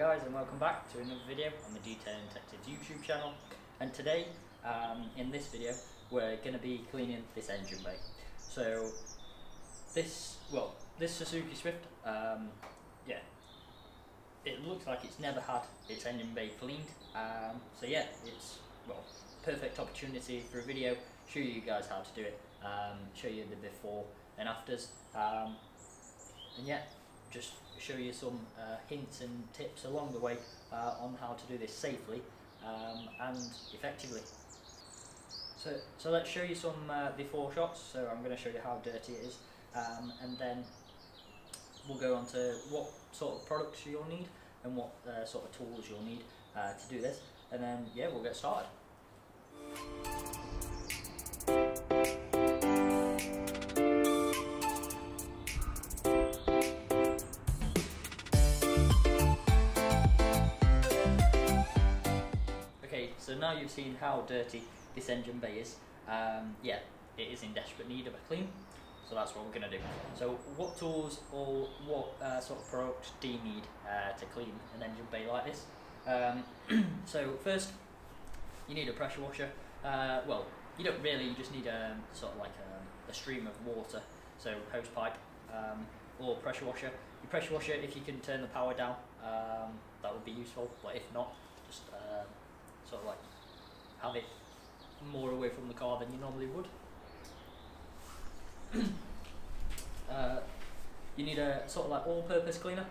guys, and welcome back to another video on the Detailing Detectives YouTube channel. And today, in this video, we're going to be cleaning this engine bay. So this Suzuki Swift, it looks like it's never had its engine bay cleaned. So yeah, it's perfect opportunity for a video, show you guys how to do it, show you the before and afters, and yeah, just show you some hints and tips along the way on how to do this safely and effectively. So let's show you some before shots. So I'm going to show you how dirty it is, and then we'll go on to what sort of products you'll need and what sort of tools you'll need to do this, and then yeah, we'll get started. So now you've seen how dirty this engine bay is, yeah, it is in desperate need of a clean, so that's what we're going to do. So what tools or what sort of products do you need to clean an engine bay like this? So first, you need a pressure washer. Well, you don't really, you just need a sort of like a stream of water, so hose pipe or pressure washer. Your pressure washer, if you can turn the power down, that would be useful, but if not, just sort of like have it more away from the car than you normally would. You need a sort of like all-purpose cleaner,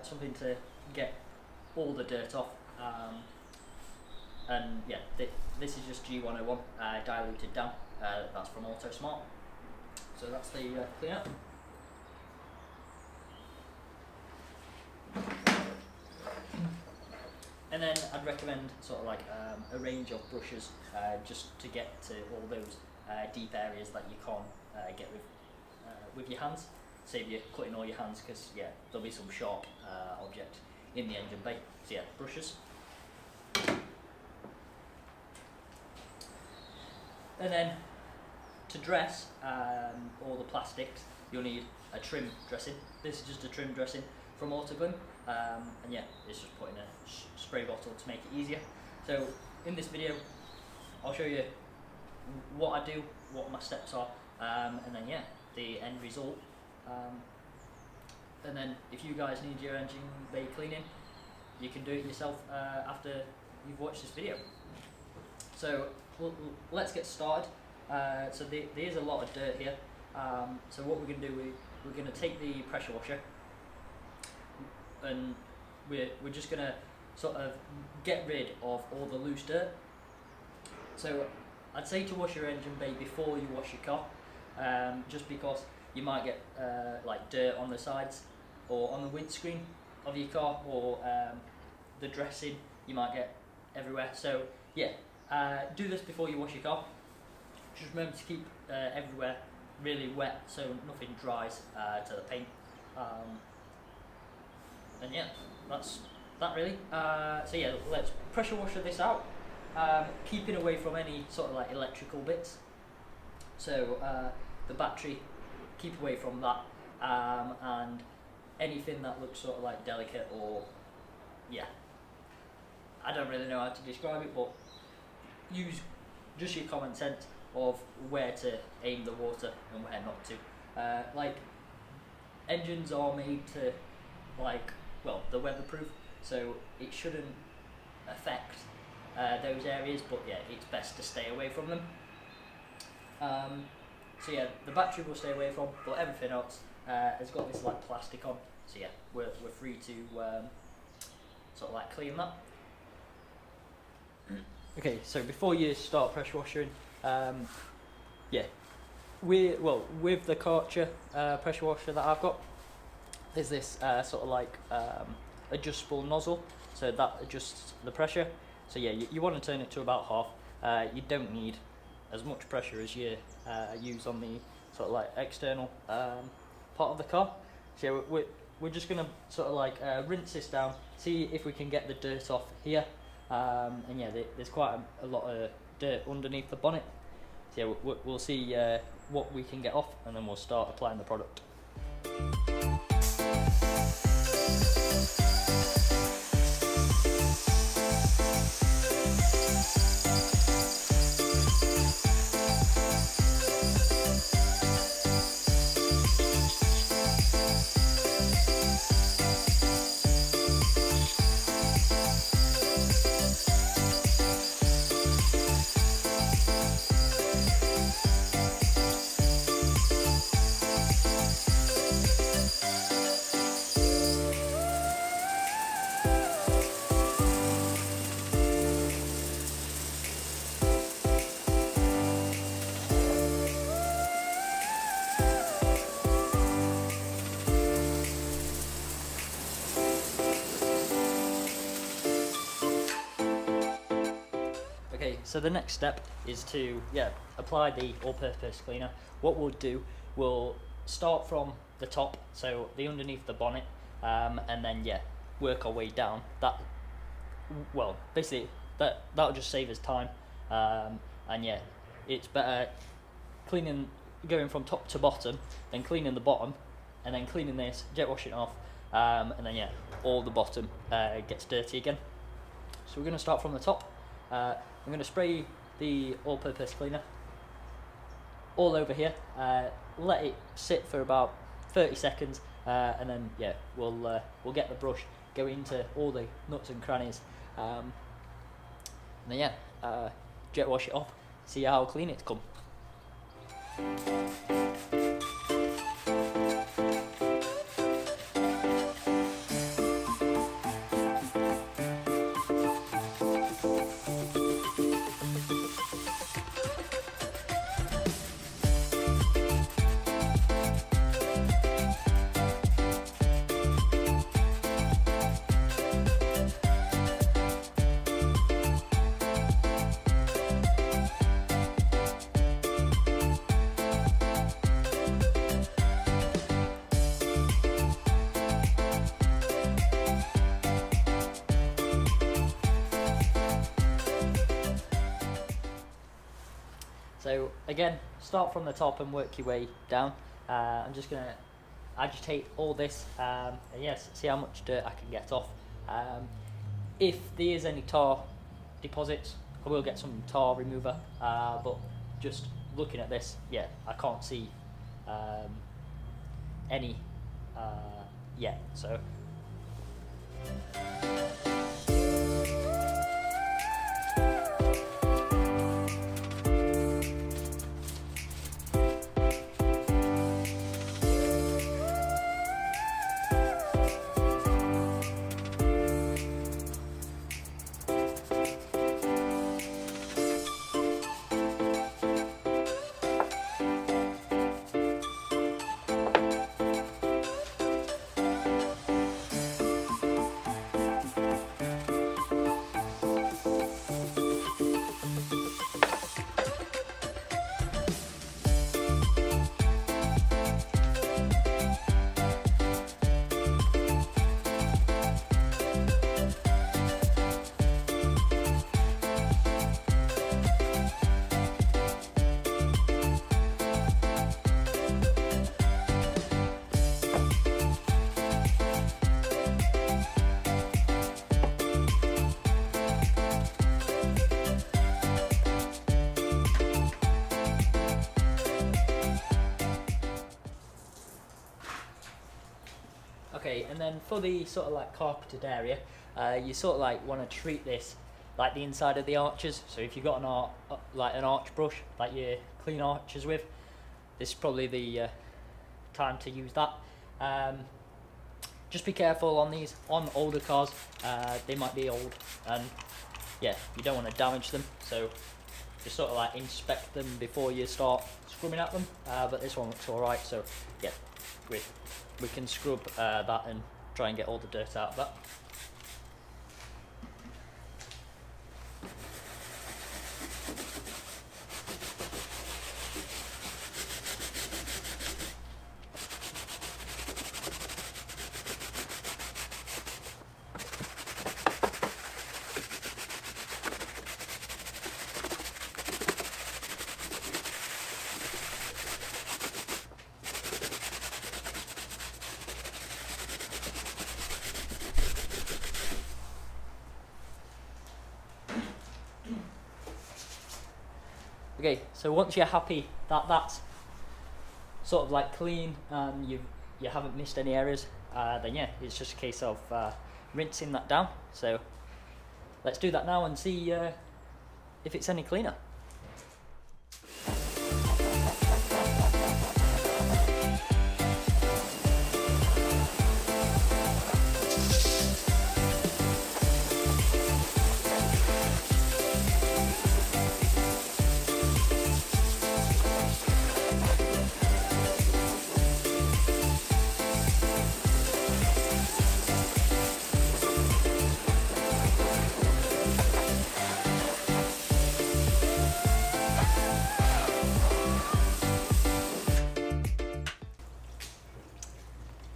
something to get all the dirt off, and yeah, this is just G101 diluted down. That's from Auto Smart. So that's the cleaner. And then I'd recommend sort of like a range of brushes just to get to all those deep areas that you can't get with your hands. Save you cutting all your hands, because yeah, there'll be some sharp object in the engine bay. So yeah, brushes. And then to dress all the plastics, you'll need a trim dressing. This is just a trim dressing from Autoglym, and yeah, it's just put in a spray bottle to make it easier. So in this video, I'll show you what I do, what my steps are, and then yeah, the end result. And then if you guys need your engine bay cleaning, you can do it yourself after you've watched this video. So let's get started. So there is a lot of dirt here. So what we're going to do, we're going to take the pressure washer, and we're just going to sort of get rid of all the loose dirt. So I'd say to wash your engine bay before you wash your car, just because you might get like dirt on the sides or on the windscreen of your car, or the dressing you might get everywhere. So yeah, do this before you wash your car. Just remember to keep everywhere really wet so nothing dries to the paint. And yeah, that's that really. So yeah, let's pressure washer this out, keeping away from any sort of like electrical bits. So the battery, keep away from that, and anything that looks sort of like delicate, or yeah, I don't really know how to describe it, but use just your common sense of where to aim the water and where not to. Like, engines are made to, like, well, they're weatherproof, so it shouldn't affect those areas, but yeah, it's best to stay away from them. So yeah, the battery will stay away from, but everything else has got this like plastic on, so yeah, we're free to sort of like clean that. Okay, so before you start pressure washing, yeah, with the Karcher pressure washer that I've got, there's this sort of like adjustable nozzle, so that adjusts the pressure. So yeah, you want to turn it to about half. You don't need as much pressure as you use on the sort of like external part of the car. So we're just going to sort of like rinse this down, see if we can get the dirt off here. And yeah, there's quite a lot of dirt underneath the bonnet. So yeah, we'll see what we can get off, and then we'll start applying the product. so the next step is to apply the all-purpose cleaner. What we'll do, we'll start from the top, so the underneath the bonnet, and then work our way down. Basically that'll just save us time, and it's better going from top to bottom, then cleaning the bottom, and then cleaning this, jet washing it off, and then all the bottom gets dirty again. So we're going to start from the top. I'm going to spray the all-purpose cleaner all over here, let it sit for about 30 seconds, and then we'll get the brush, go into all the nooks and crannies, and then jet wash it off, see how clean it's come. So again, start from the top and work your way down. I'm just going to agitate all this, and see how much dirt I can get off. If there is any tar deposits, I will get some tar remover, but just looking at this, I can't see any yet. So okay, and then for the sort of like carpeted area, you sort of like want to treat this like the inside of the arches. So if you've got an arch brush like you clean arches with, this is probably the time to use that. Just be careful on these, on older cars, they might be old, and you don't want to damage them, so just sort of like inspect them before you start scrubbing at them, but this one looks alright, so we can scrub that and try and get all the dirt out of that. Okay, so once you're happy that that's sort of like clean and you haven't missed any areas, then it's just a case of rinsing that down. So let's do that now and see if it's any cleaner.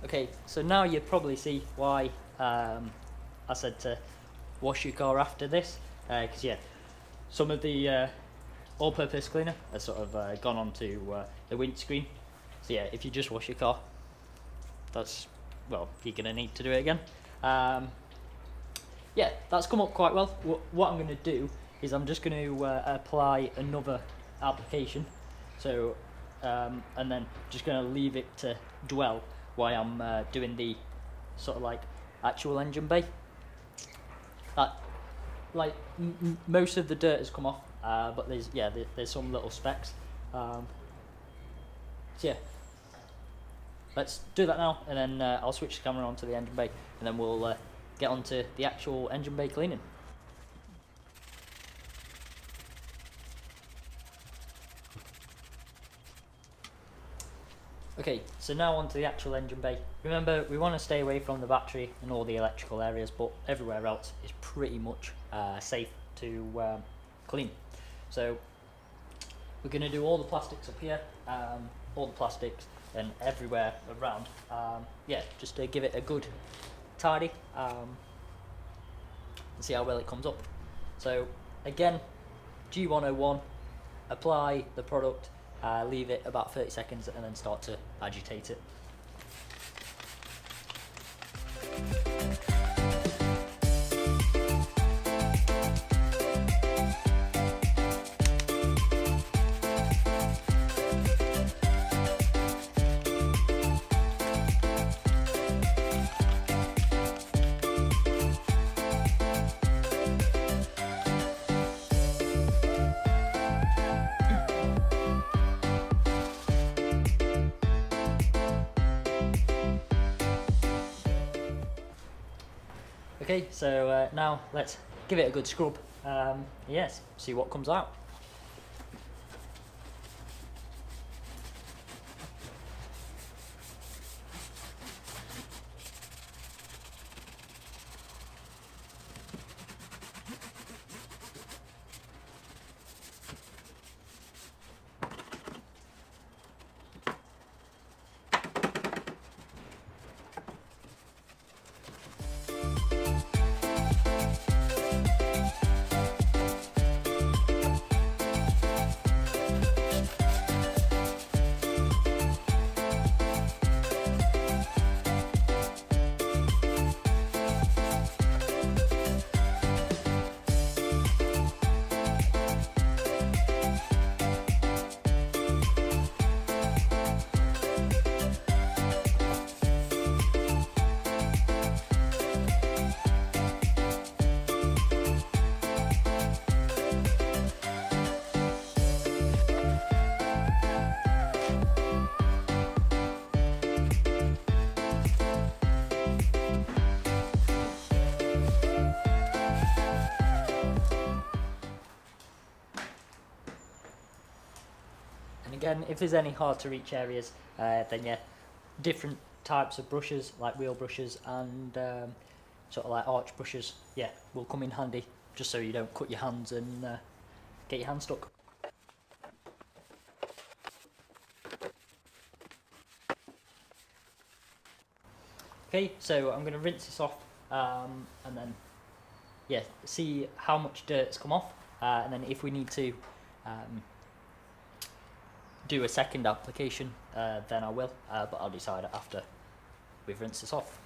Okay, so now you probably see why I said to wash your car after this, because yeah, some of the all-purpose cleaner has sort of gone onto the windscreen. So yeah, if you just wash your car, that's, well, you're going to need to do it again. Yeah, that's come up quite well. What I'm going to do is I'm just going to apply another application. So, and then just going to leave it to dwell while I'm doing the sort of like actual engine bay. Like most of the dirt has come off, but there's some little specks. So yeah, let's do that now, and then I'll switch the camera on to the engine bay, and then we'll get on to the actual engine bay cleaning. Okay, so now on to the actual engine bay. Remember, we want to stay away from the battery and all the electrical areas, but everywhere else is pretty much safe to clean. So we're going to do all the plastics up here, all the plastics and everywhere around. Yeah, just to give it a good tidy and see how well it comes up. So again, G101, apply the product, leave it about 30 seconds and then start to agitate it. Okay, so now let's give it a good scrub. Yes, see what comes out. Again, if there's any hard to reach areas, then yeah, different types of brushes like wheel brushes and sort of like arch brushes, yeah, will come in handy just so you don't cut your hands and get your hands stuck. Okay, so I'm going to rinse this off and then yeah, see how much dirt's come off, and then if we need to do a second application, then I will, but I'll decide after we've rinsed this off.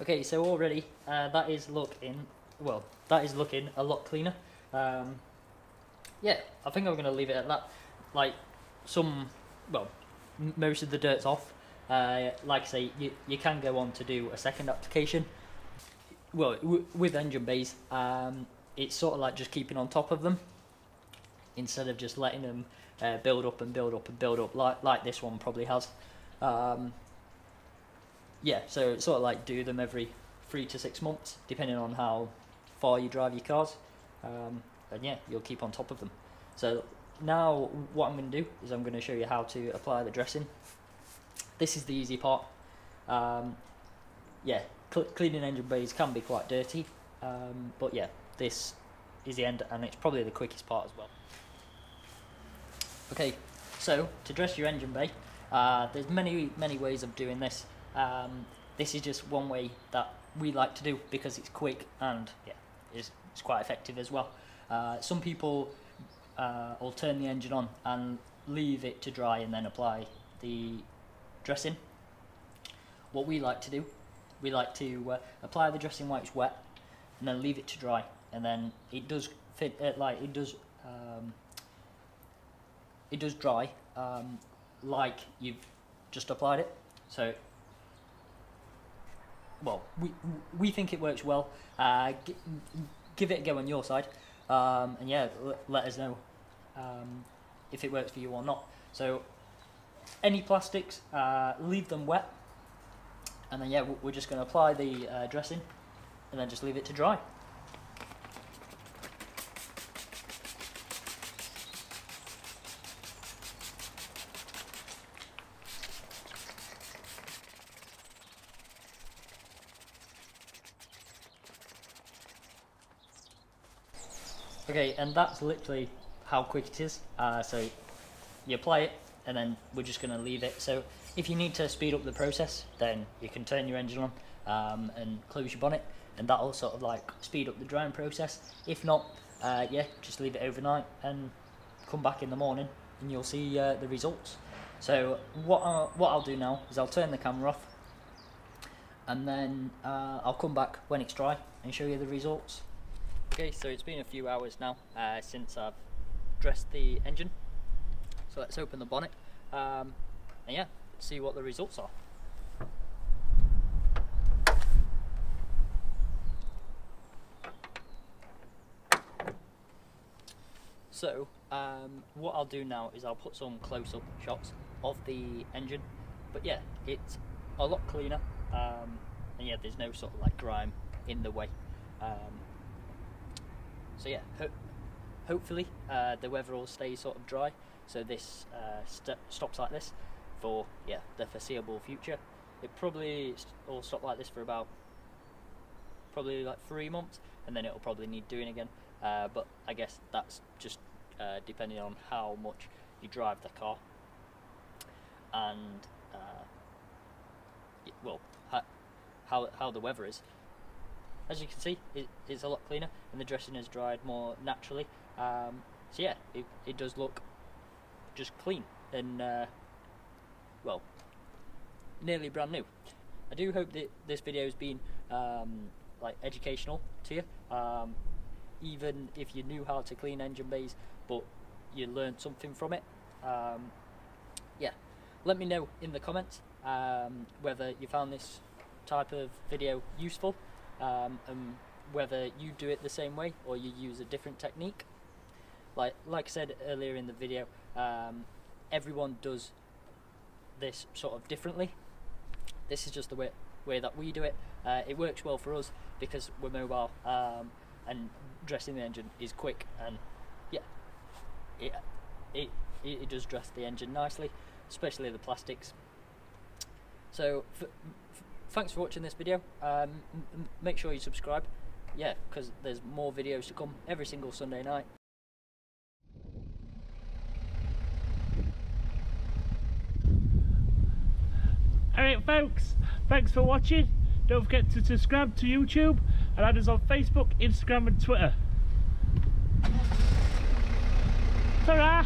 Okay, so already that is looking a lot cleaner. Yeah, I think I'm going to leave it at that. Like most of the dirt's off. Like I say, you can go on to do a second application. Well, with engine bays, it's sort of like just keeping on top of them instead of just letting them build up and build up and build up like this one probably has. Yeah, so it's sort of like do them every 3 to 6 months, depending on how far you drive your cars. And yeah, you'll keep on top of them. So now what I'm going to do is I'm going to show you how to apply the dressing. This is the easy part. Yeah, cleaning engine bays can be quite dirty, but yeah, this is the end, and it's probably the quickest part as well. Okay, so to dress your engine bay, there's many ways of doing this. This is just one way that we like to do because it's quick and yeah, it's quite effective as well. Some people will turn the engine on and leave it to dry and then apply the dressing. What we like to do, we like to apply the dressing while it's wet and then leave it to dry, and then it does fit it does dry like you've just applied it. So well, we think it works well. Give it a go on your side, and yeah, let us know if it works for you or not. So any plastics, leave them wet, and then yeah, we're just going to apply the dressing and then just leave it to dry. Okay, and that's literally how quick it is. So you apply it, and then we're just going to leave it. So if you need to speed up the process, then you can turn your engine on and close your bonnet, and that'll sort of like speed up the drying process. If not, yeah, just leave it overnight and come back in the morning, and you'll see the results. So what I'll do now is I'll turn the camera off, and then I'll come back when it's dry and show you the results. Okay, so it's been a few hours now since I've dressed the engine, so let's open the bonnet and yeah, see what the results are. So what I'll do now is I'll put some close-up shots of the engine, but yeah, it's a lot cleaner, and yeah, there's no sort of like grime in the way. So yeah, hopefully the weather will stay sort of dry, so this stops like this for yeah the foreseeable future. It probably will stop like this for about probably like 3 months, and then it'll probably need doing again. But I guess that's just depending on how much you drive the car and well how the weather is. As you can see, it's a lot cleaner, and the dressing has dried more naturally. So yeah, it does look just clean and well, nearly brand new. I do hope that this video has been like educational to you, even if you knew how to clean engine bays, but you learned something from it. Yeah, let me know in the comments whether you found this type of video useful. And whether you do it the same way or you use a different technique. Like I said earlier in the video, everyone does this sort of differently. This is just the way that we do it. It works well for us because we're mobile, and dressing the engine is quick, and yeah, it does dress the engine nicely, especially the plastics. So thanks for watching this video. Make sure you subscribe, yeah, because there's more videos to come every single Sunday night. Alright folks, thanks for watching. Don't forget to subscribe to YouTube and add us on Facebook, Instagram and Twitter. Ta-ra!